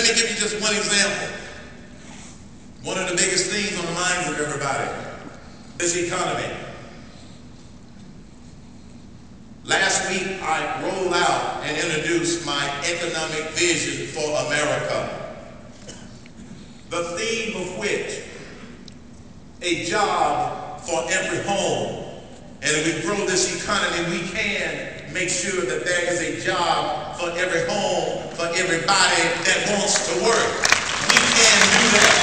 me give you just one example. One of the biggest things on the minds of everybody is the economy. Last week, I rolled out and introduced my economic vision for America, the theme of which, a job for every home. And if we grow this economy, we can make sure that there is a job for every home, for everybody that wants to work. We can do that.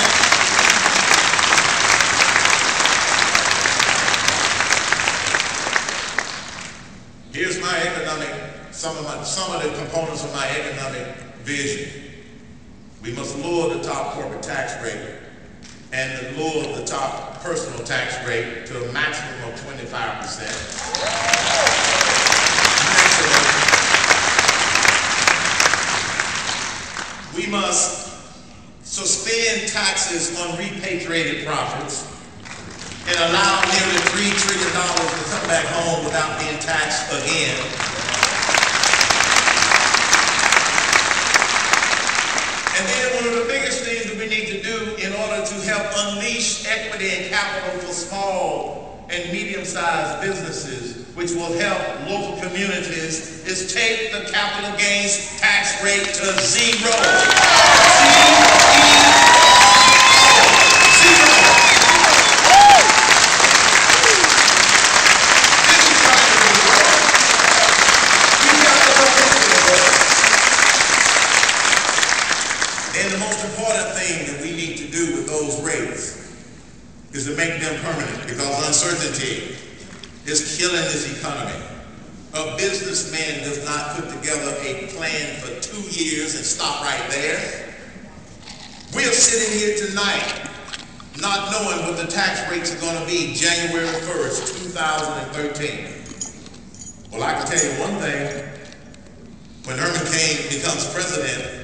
Here's my some of the components of my economic vision. We must lower the top corporate tax rate and lower the top personal tax rate to a maximum of 25%. We must suspend taxes on repatriated profits and allow nearly $3 trillion to come back home without being taxed again. And then one of the biggest things that we need to do in order to help unleash equity and capital for small and medium-sized businesses, which will help local communities, is take the capital gains tax rate to zero. Is to make them permanent, because uncertainty is killing this economy. A businessman does not put together a plan for 2 years and stop right there. We're sitting here tonight not knowing what the tax rates are going to be January 1st, 2013. Well, I can tell you one thing. When Herman Cain becomes president,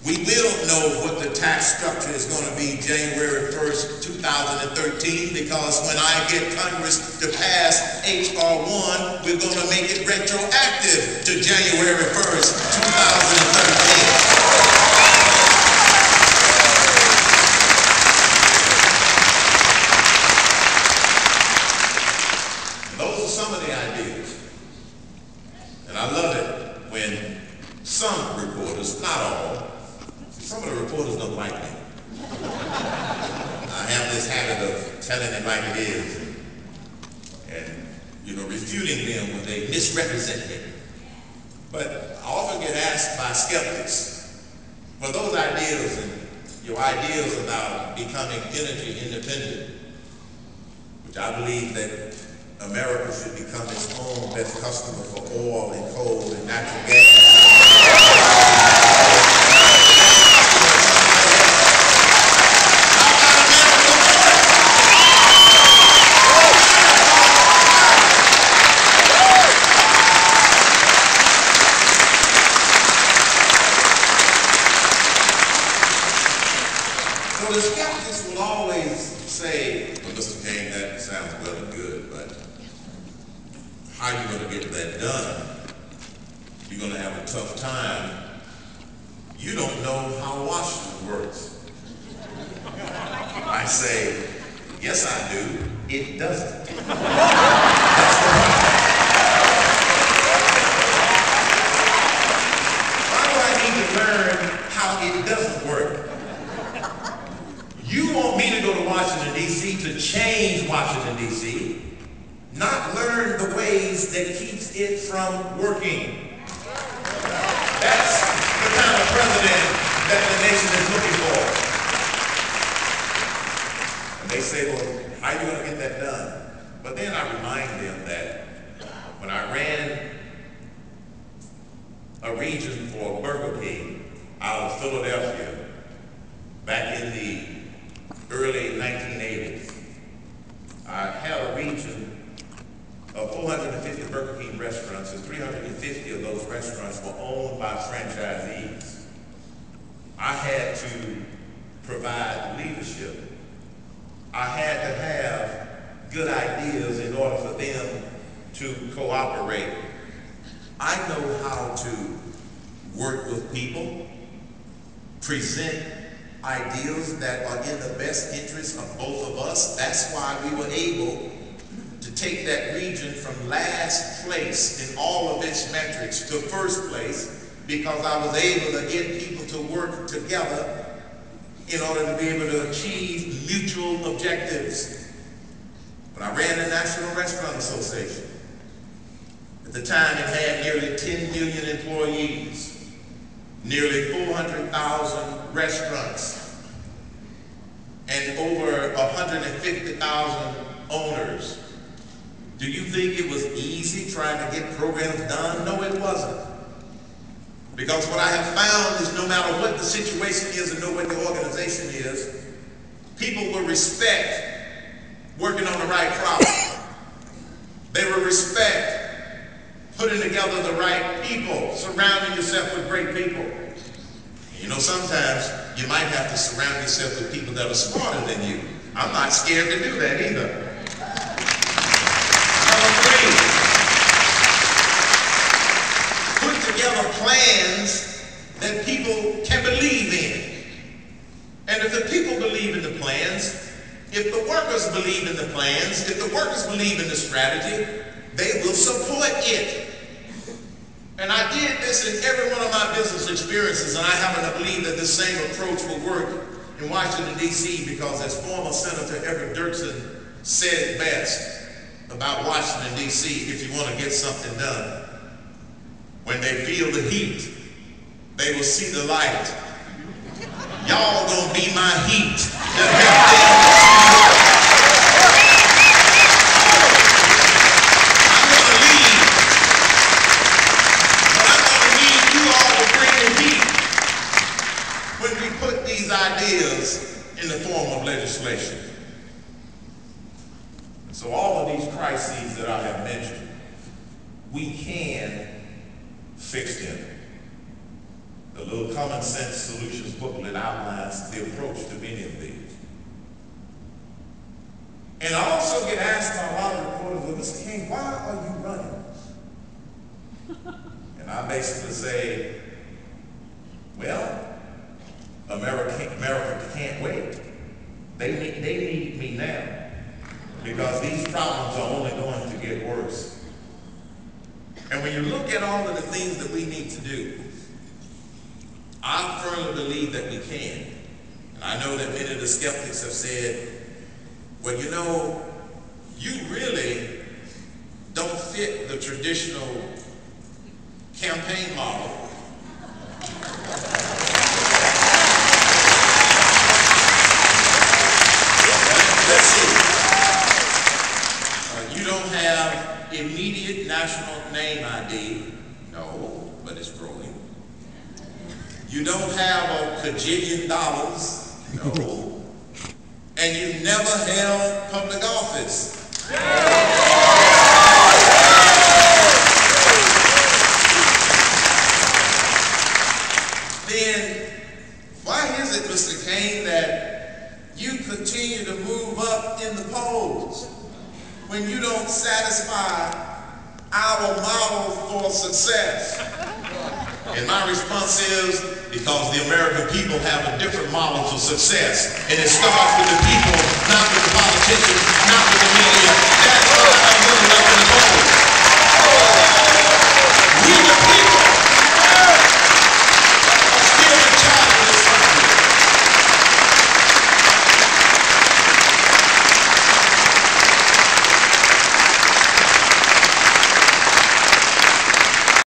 we will know what the tax structure is going to be January 1st, 2013, because when I get Congress to pass H.R. 1, we're going to make it retroactive to January 1st, 2013. Those are some of the ideas. And I love it when some reporters, not all, some of the reporters don't like me. I have this habit of telling it like it is and refuting them when they misrepresent me. But I often get asked by skeptics, for those ideas and your ideas about becoming energy independent, which I believe that America should become its own best customer for oil and coal and natural gas. So the skeptics will always say, well, Mr. Cain, that sounds well and good, but how are you going to get that done? You're going to have a tough time. You don't know how Washington works. I say, yes, I do. It doesn't. That's the problem. Why do I need to learn how it doesn't work? You want me to go to Washington, D.C. to change Washington, D.C., not learn the ways that keeps it from working. That's the kind of president that the nation is looking for. And they say, well, how are you going to get that done? But then I remind them that when I ran a region for Burger King out of Philadelphia back in the early 1980s, I had a region of 450 Burger King restaurants, and 350 of those restaurants were owned by franchisees. I had to provide leadership. I had to have good ideas in order for them to cooperate. I know how to work with people. present ideals that are in the best interest of both of us. That's why we were able to take that region from last place in all of its metrics to first place, because I was able to get people to work together in order to be able to achieve mutual objectives. When I ran the National Restaurant Association, at the time it had nearly 10 million employees, nearly 400,000 restaurants, and over 150,000 owners. Do you think it was easy trying to get programs done? No, it wasn't. Because what I have found is no matter what the situation is and know what the organization is, people will respect working on the right problem. They will respect putting together the right people, surrounding yourself with great people. You know, sometimes you might have to surround yourself with people that are smarter than you. I'm not scared to do that either. Put together plans that people can believe in. And if the people believe in the plans, if the workers believe in the plans, if the workers believe in the strategy, they will support it. And I did this in every one of my business experiences, and I happen to believe that the same approach will work in Washington, D.C., because as former Senator Everett Dirksen said it best about Washington, D.C., if you want to get something done, when they feel the heat, they will see the light. Y'all gonna be my heat. I'm gonna lead, but I'm gonna need you all to bring the heat when we put these ideas in the form of legislation. So all of these crises that I have mentioned, we can fix them. The little Common Sense Solutions booklet outlines the approach to many of these. And I also get asked by a lot of reporters, well, Mr. King, why are you running? And I basically say, well, America can't wait. They need me now, because these problems are only going to get worse. And when you look at all of the things that we need to do, I firmly believe that we can. And I know that many of the skeptics have said, well, you know, you really don't fit the traditional campaign model. Let's see. You don't have immediate national name ID. No, but it's growing. You don't have a cajillion dollars. No. And you never held public office. Then why is it, Mr. Kane, that you continue to move up in the polls when you don't satisfy our model for success? And my response is, because the American people have a different model for success. And it starts with the people, not with the politicians, not with the media. That's why I'm going to up in the polls.